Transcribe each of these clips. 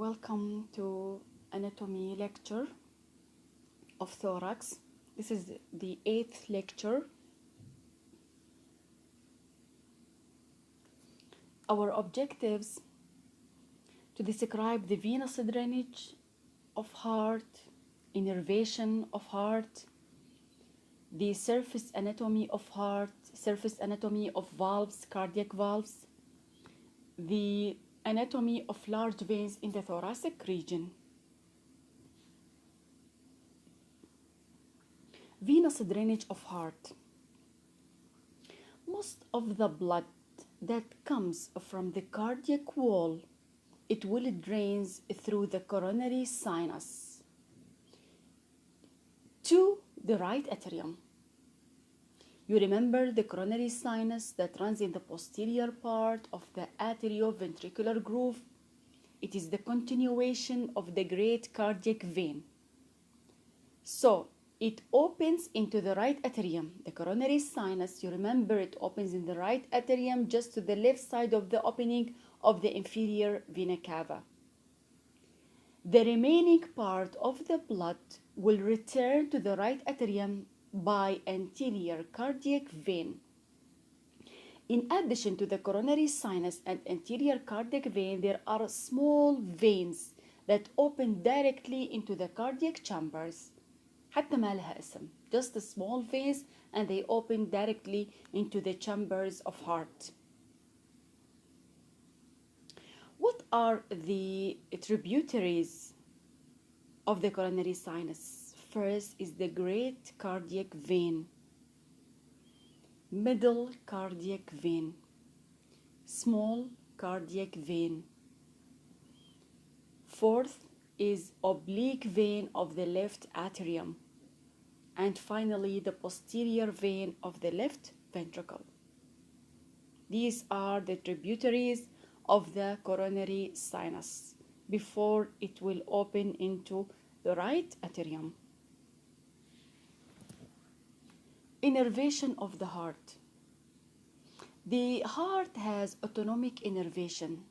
Welcome to anatomy lecture of thorax. This is the 8th lecture. Our objectives to describe the venous drainage of heart, innervation of heart, the surface anatomy of heart, surface anatomy of valves, cardiac valves, the anatomy of large veins in the thoracic region. Venous drainage of heart. Most of the blood that comes from the cardiac wall, it will drains through the coronary sinus to the right atrium. You remember the coronary sinus that runs in the posterior part of the atrioventricular groove. It is the continuation of the great cardiac vein. So it opens into the right atrium. The coronary sinus, you remember, it opens in the right atrium just to the left side of the opening of the inferior vena cava. The remaining part of the blood will return to the right atrium by anterior cardiac vein. In addition to the coronary sinus and anterior cardiac vein, there are small veins that open directly into the cardiac chambers. حتى ما لها اسم, just the small veins, and they open directly into the chambers of heart. What are the tributaries of the coronary sinus? First is the great cardiac vein, middle cardiac vein, small cardiac vein. Fourth is oblique vein of the left atrium. And finally, the posterior vein of the left ventricle. These are the tributaries of the coronary sinus before it will open into the right atrium. Innervation of the heart. The heart has autonomic innervation.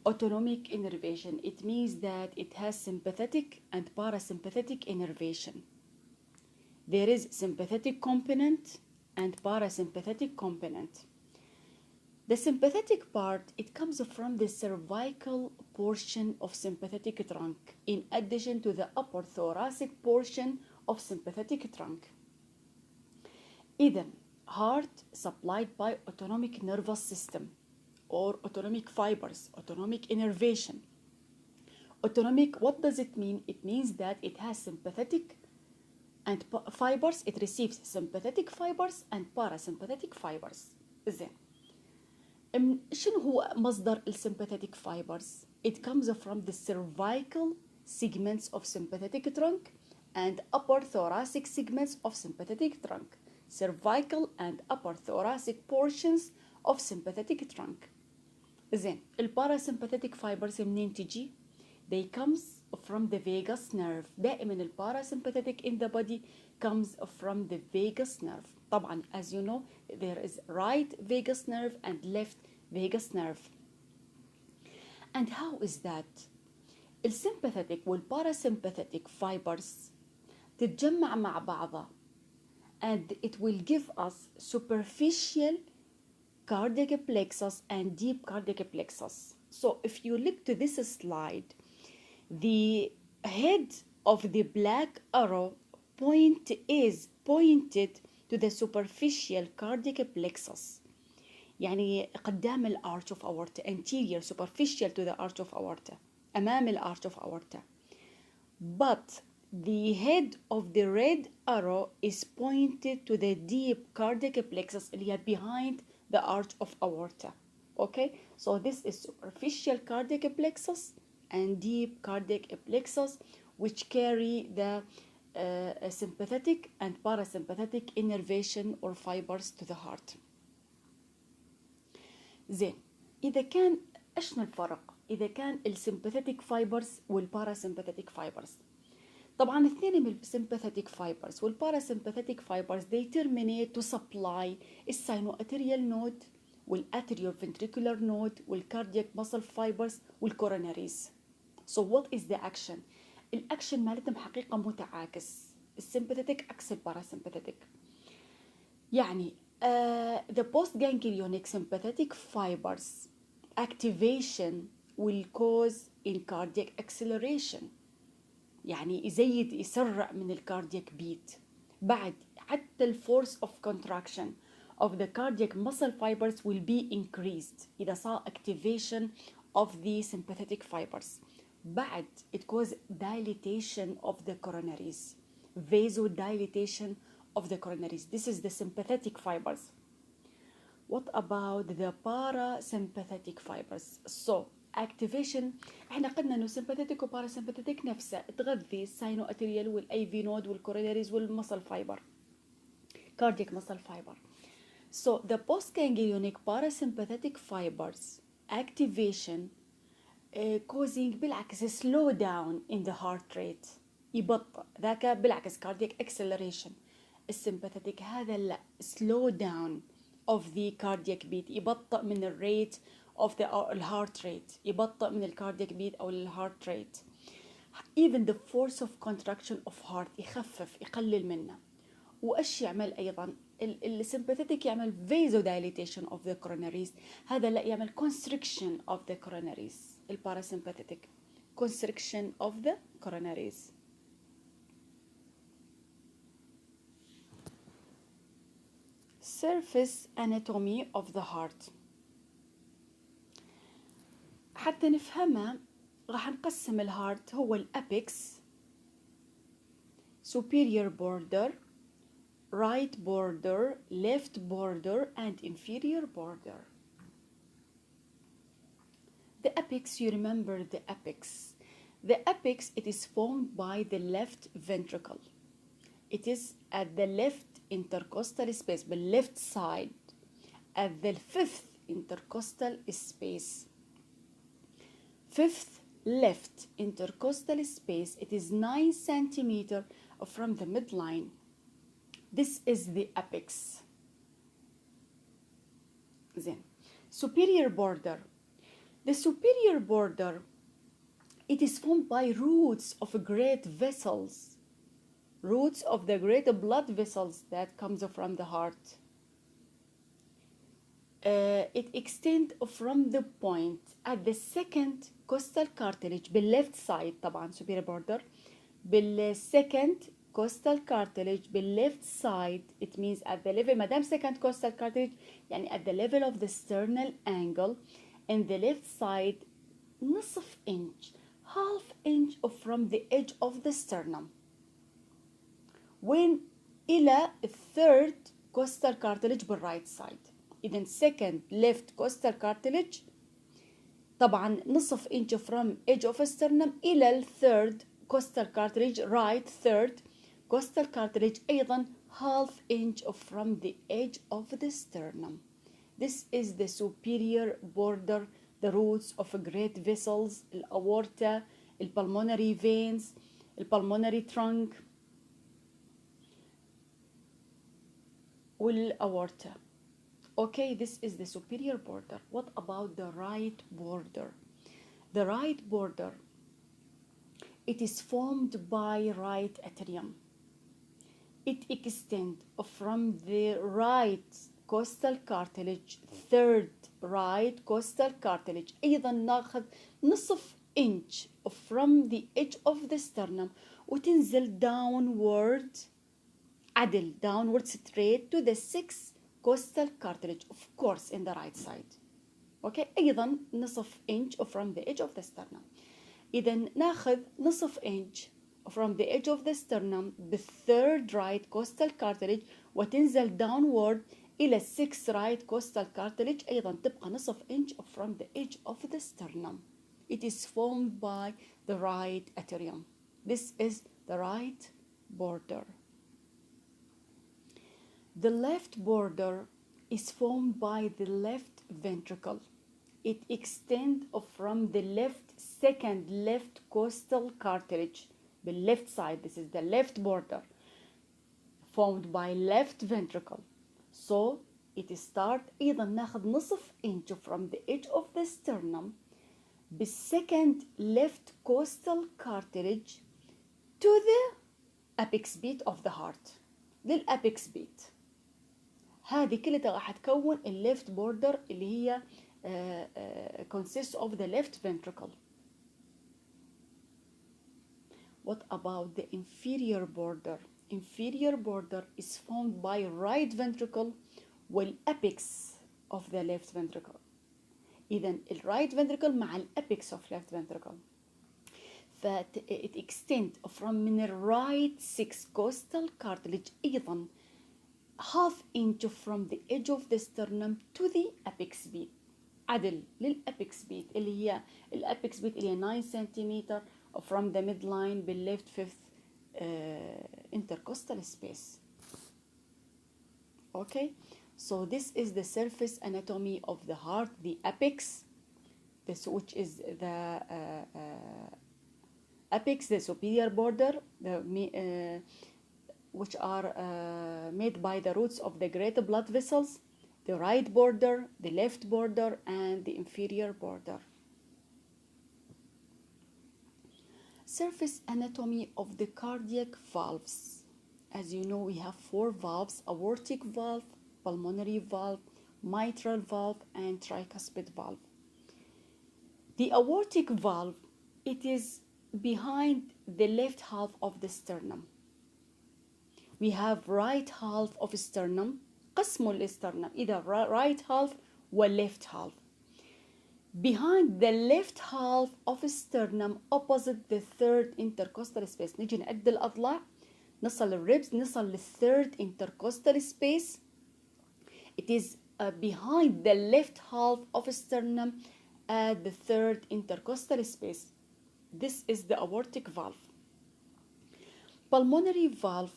Autonomic innervation, it means that it has sympathetic and parasympathetic innervation. There is sympathetic component and parasympathetic component. The sympathetic part, it comes from the cervical portion of sympathetic trunk in addition to the upper thoracic portion of sympathetic trunk. إذن, heart supplied by autonomic nervous system or autonomic fibers, autonomic innervation. Autonomic, what does it mean? It means that it has sympathetic and fibers. It receives sympathetic fibers and parasympathetic fibers. زين. شنو هو مصدر الsympathetic fibers? It comes from the cervical segments of sympathetic trunk and upper thoracic segments of sympathetic trunk. Cervical and upper thoracic portions of sympathetic trunk. زين, الباراسيمباثيتك fibers منين تجي? They comes from the vagus nerve. دائما الباراسيمباثيتك in the body comes from the vagus nerve. طبعا, as you know, there is right vagus nerve and left vagus nerve. And how is that? الsympathetic والparasympathetic fibers تتجمع مع بعضها, and it will give us superficial cardiac plexus and deep cardiac plexus. So if you look to this slide, the head of the black arrow point is pointed to the superficial cardiac plexus. يعني قدام الارch of aorta, anterior, superficial to the arch of aorta, أمام الارch of aorta. But the head of the red arrow is pointed to the deep cardiac plexus اللي هي behind the arch of aorta. Okay, so this is superficial cardiac plexus and deep cardiac plexus, which carry the sympathetic and parasympathetic innervation or fibers to the heart. زين, إذا كان إيش الفرق إذا كان الsympathetic fibers والparasympathetic fibers؟ طبعا الاثنين من الsympathetic fibers والparasympathetic fibers they terminate to supply الساينواتريال node والatrioventricular node والcardiac muscle fibers والcoronaries. So what is the action? الأكشن مالتهم حقيقة متعاكس. السمباثيتك عكس الباراسمباثيتك. يعني the postganglionic sympathetic fibers activation will cause in cardiac acceleration. يعني يسرع من الكاردياك بيت. بعد حتى الفورس of contraction of the cardiac muscle fibers will be increased إذا صار activation of the sympathetic fibers. بعد it causes dilatation of the coronaries, vasodilatation of the coronaries. This is the sympathetic fibers. What about the parasympathetic fibers? So activation احنا قلنا انه sympathetic و parasympathetic نفسها تغذي الساينو اتريال والاي في نود والكوروناريز والمسل فايبر cardiac muscle fiber. So the postganglionic parasympathetic fibers activation causing بالعكس slow down in the heart rate. يبطئ ذاك بالعكس cardiac acceleration. السمباثيتك هذا لا slow down of the cardiac beat. يبطئ من الريت of the heart rate. يبطئ من الكاردياك beat أو الهارت rate. Even the force of contraction of heart يخفف يقلل منه. وإيش يعمل أيضا؟ السمباثيتك يعمل vasodilatation of the coronaries. هذا لا يعمل constriction of the coronaries. الباراسمباثيتك constriction of the coronaries. Surface anatomy of the heart. حتى نفهمها راح نقسم الهارت هو الأبيكس superior border right border left border and inferior border. The apex, you remember the apex. The apex, it is formed by the left ventricle. It is at the left intercostal space, the left side, at the fifth intercostal space. Fifth left intercostal space, it is 9 centimeter from the midline. This is the apex. Then, superior border. The superior border, it is formed by roots of great vessels. Roots of the great blood vessels that comes from the heart. It extends from the point at the second costal cartilage بالleft side طبعا superior border بالsecond costal cartilage بالleft side. It means at the level مدام second costal cartilage يعني at the level of the sternal angle and the left side نصف inch, half inch from the edge of the sternum. when إلى third costal cartilage بالright side. إذن second left costal cartilage طبعا نصف inch from edge of sternum إلى third costal cartilage right third costal cartilage أيضا half inch from the edge of the sternum. This is the superior border, the roots of great vessels, الأورتا, pulmonary veins, pulmonary trunk, والأورتا. Okay, this is the superior border. What about the right border? The right border, it is formed by right atrium. It extends from the right costal cartilage, third right costal cartilage. أيضا ناخذ نصف inch from the edge of the sternum وتنزل downward عدل downward straight to the sixth costal cartilage, of course in the right side. Okay, أيضا نصف inch from the edge of the sternum. إذا ناخذ نصف inch from the edge of the sternum the third right costal cartilage وتنزل downward إلى sixth right costal cartilage أيضا تبقى نصف inch from the edge of the sternum. It is formed by the right atrium. This is the right border. The left border is formed by the left ventricle. It extends from the second left costal cartilage, the left side. This is the left border, formed by left ventricle. So it starts أيضا ناخذ نصف inch from the edge of the sternum بالsecond left costal cartilage to the apex beat of the heart. للأبيكس بيت. هذه كلها راح تكون الليفت بوردر اللي هي consists of the left ventricle. What about the inferior border? Inferior border is formed by right ventricle والapex of the left ventricle. إذا right ventricle مع الapex of left ventricle. it extend from من right 6 costal cartilage أيضا half inch from the edge of the sternum to the apex beat. عدل للapex beat اللي هي الapex beat اللي هي 9 cm from the midline بالleft fifth intercostal space. Okay, so this is the surface anatomy of the heart, the apex, which is the apex, the superior border, which are made by the roots of the great blood vessels, the right border, the left border, and the inferior border. Surface anatomy of the cardiac valves. As you know, we have 4 valves: aortic valve, pulmonary valve, mitral valve, and tricuspid valve. The aortic valve, it is behind the left half of the sternum. We have right half of sternum. قسموا الاسترنم إذا right half و left half. Behind the left half of sternum opposite the third intercostal space. نيجي نعد الأضلاع نصل الريبس نصل للثird intercostal space. It is behind the left half of sternum at the third intercostal space. This is the aortic valve. Pulmonary valve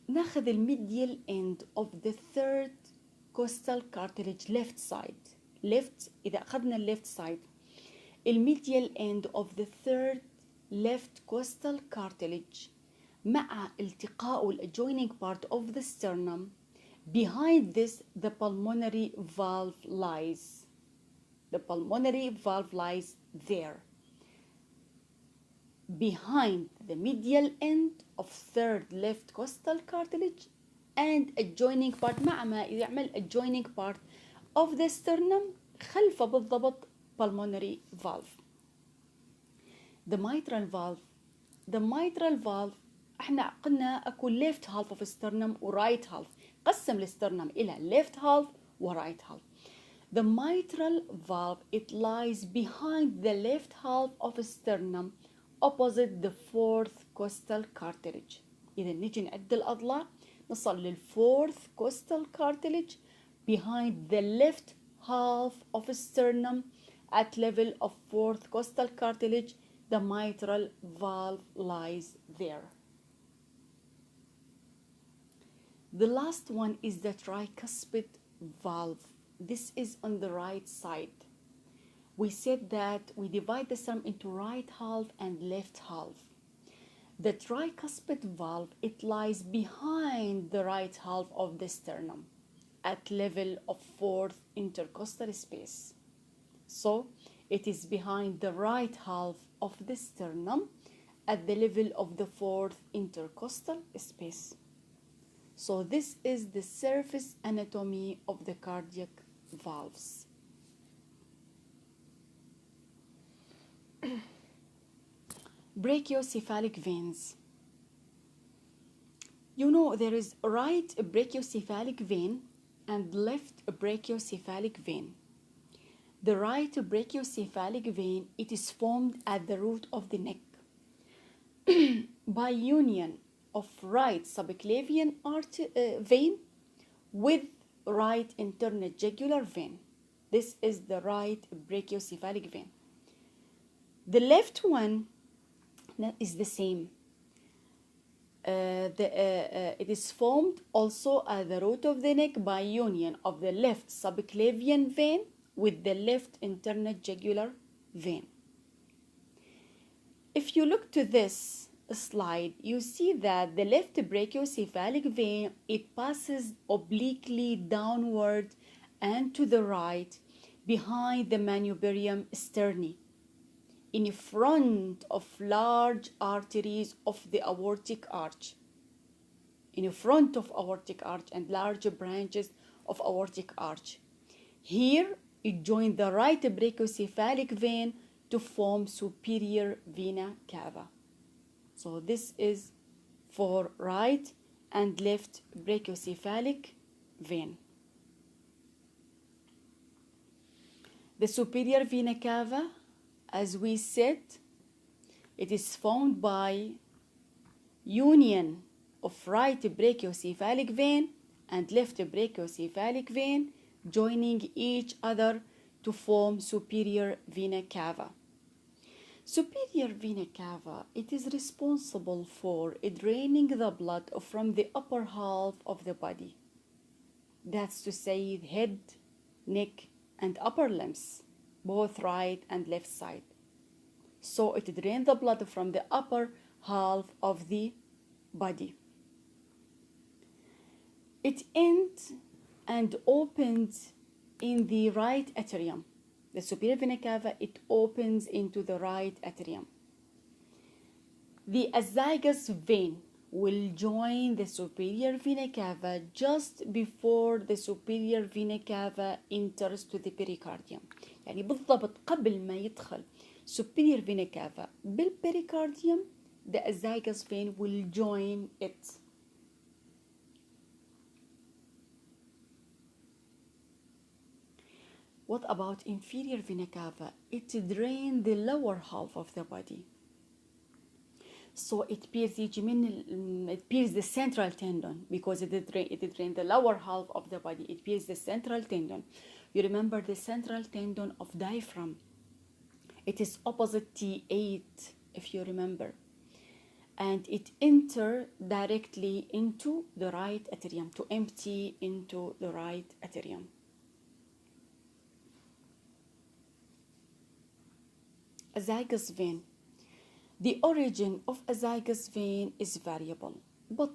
ناخذ الميديال end of the third costal cartilage left side. left إذا أخذنا left side الميديال end of the third left costal cartilage مع التقاء adjoining part of the sternum. Behind this the pulmonary valve lies. The pulmonary valve lies there. Behind the medial end of third left costal cartilage and adjoining part مع ما يعمل adjoining part of the sternum خلفه بالضبط pulmonary valve. The mitral valve. The mitral valve احنا قلنا اكو left half of sternum و right half. قسم السترنم الى left half و right half. The mitral valve, it lies behind the left half of sternum opposite the fourth costal cartilage. إذا نيجي نعد الأضلاع نصل للfourth costal cartilage behind the left half of sternum at level of fourth costal cartilage. The mitral valve lies there. The last one is the tricuspid valve. This is on the right side. We said that we divide the sternum into right half and left half. The tricuspid valve, it lies behind the right half of the sternum at level of fourth intercostal space. So it is behind the right half of the sternum at the level of the fourth intercostal space. So this is the surface anatomy of the cardiac valves. Brachiocephalic veins. You know there is right brachiocephalic vein and left brachiocephalic vein. The right brachiocephalic vein, it is formed at the root of the neck by union of right subclavian vein with right internal jugular vein. This is the right brachiocephalic vein. The left one is the same. It is formed also at the root of the neck by union of the left subclavian vein with the left internal jugular vein. If you look to this slide, you see that the left brachiocephalic vein, it passes obliquely downward and to the right behind the manubrium sterni, in front of large arteries of the aortic arch, in front of aortic arch and large branches of aortic arch. Here it joins the right brachiocephalic vein to form superior vena cava. So this is for right and left brachiocephalic vein. The superior vena cava, as we said, it is formed by union of right brachiocephalic vein and left brachiocephalic vein joining each other to form superior vena cava. Superior vena cava, it is responsible for draining the blood from the upper half of the body. That's to say head, neck, and upper limbs, both right and left side. So it drains the blood from the upper half of the body. It ends and opens in the right atrium. The superior vena cava, it opens into the right atrium. The azygos vein will join the superior vena cava just before the superior vena cava enters to the pericardium. يعني بالضبط قبل ما يدخل superior vena cava بالpericardium, the azygos vein will join it. What about inferior vena cava? It drains the lower half of the body. So it pierces the central tendon because it drains the lower half of the body. It pierces the central tendon. You remember the central tendon of diaphragm. It is opposite T8, if you remember. And it enters directly into the right atrium, to empty into the right atrium. Azygos vein. The origin of azygos vein is variable, but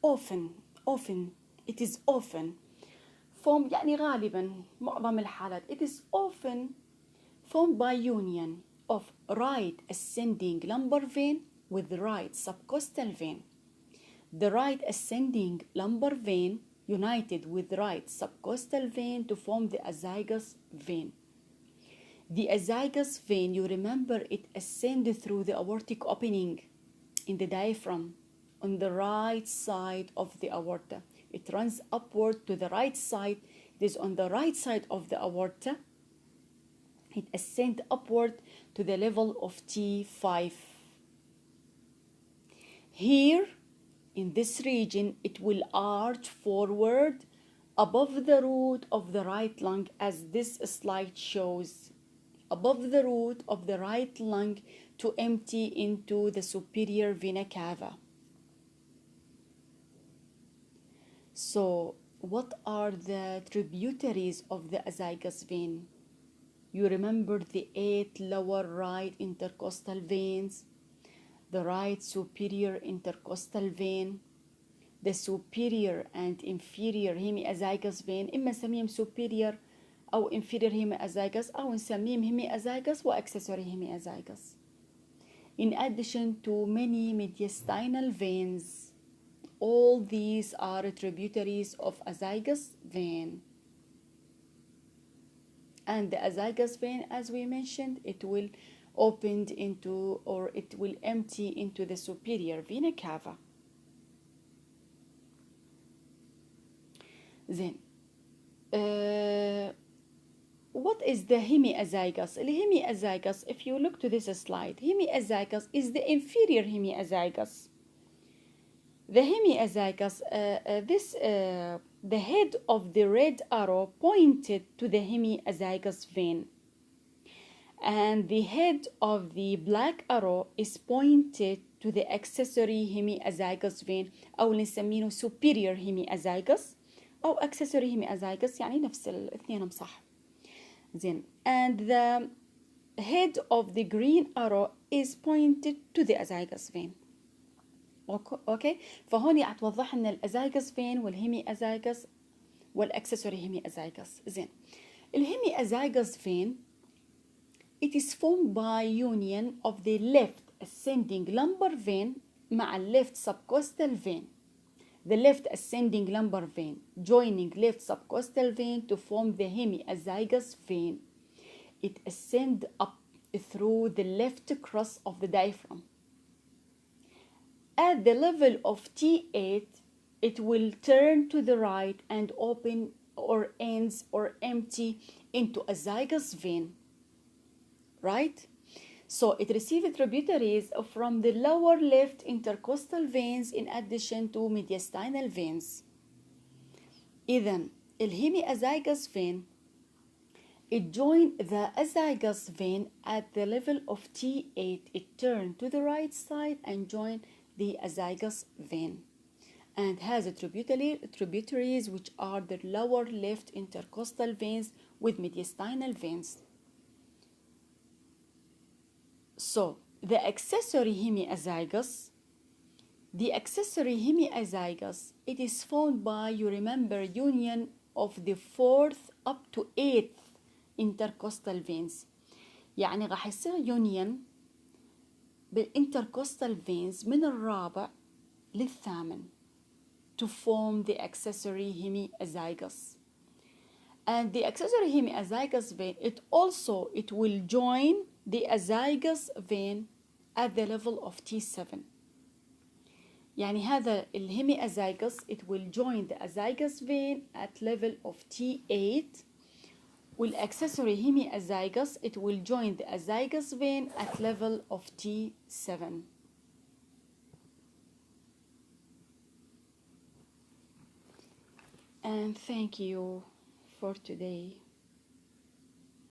often it is often formed, يعني غالبا معظم الحالات, it is often formed by union of right ascending lumbar vein with the right subcostal vein. The right ascending lumbar vein united with the right subcostal vein to form the azygos vein. The azygos vein, you remember, it ascends through the aortic opening in the diaphragm on the right side of the aorta. It runs upward to the right side. It is on the right side of the aorta. It ascends upward to the level of T5. Here, in this region, it will arch forward above the root of the right lung, as this slide shows. Above the root of the right lung to empty into the superior vena cava. So, what are the tributaries of the azygos vein? You remember the 8 lower right intercostal veins, the right superior intercostal vein, the superior and inferior hemiazygos vein. إما نسميهم superior أو inferior hemiazygos أو نسميهم hemiazygos و accessory hemiazygos. In addition to many mediastinal veins, all these are tributaries of azygos vein. And the azygos vein, as we mentioned, it will open into, or it will empty into the superior vena cava. Then, what is the hemiazygos? The hemiazygos, if you look to this slide, hemiazygos is the inferior hemiazygos. The hemiazygos, the head of the red arrow pointed to the hemiazygos vein, and the head of the black arrow is pointed to the accessory hemiazygos vein, أو نسميه superior hemiazygos أو accessory hemiazygos، يعني نفس الاثنين صح. Then, and the head of the green arrow is pointed to the azygos vein. اوكي، فهون هتوضح لنا الازايجوس فين والهيمي ازايجوس والاكسسوري هيمي ازايجوس. زين، الهيميازايجوس vein, it is formed by union of the left ascending lumbar vein مع left subcostal vein. The left ascending lumbar vein joining left subcostal vein to form the hemiazygos vein. It ascends up through the left cross of the diaphragm. At the level of T8, it will turn to the right and open or ends or empty into azygos vein. Right? So it receives tributaries from the lower left intercostal veins in addition to mediastinal veins. إذن الهيميازايجوس vein, it joins the azygos vein at the level of T8. It turns to the right side and joins the azygos vein and has tributaries which are the lower left intercostal veins with mediastinal veins. So the accessory hemiazygos, it is formed by, you remember, union of the 4th up to 8th intercostal veins. يعني راح يصير union بالintercostal veins من الرابع للثامن to form the accessory hemiazygos. And the accessory hemiazygos vein, it will join the azygos vein at the level of T7. يعني هذا الهيميازايجوس, it will join the azygos vein at level of T8. والaccessory hemiazygos, it will join the azygos vein at level of T7. And thank you for today.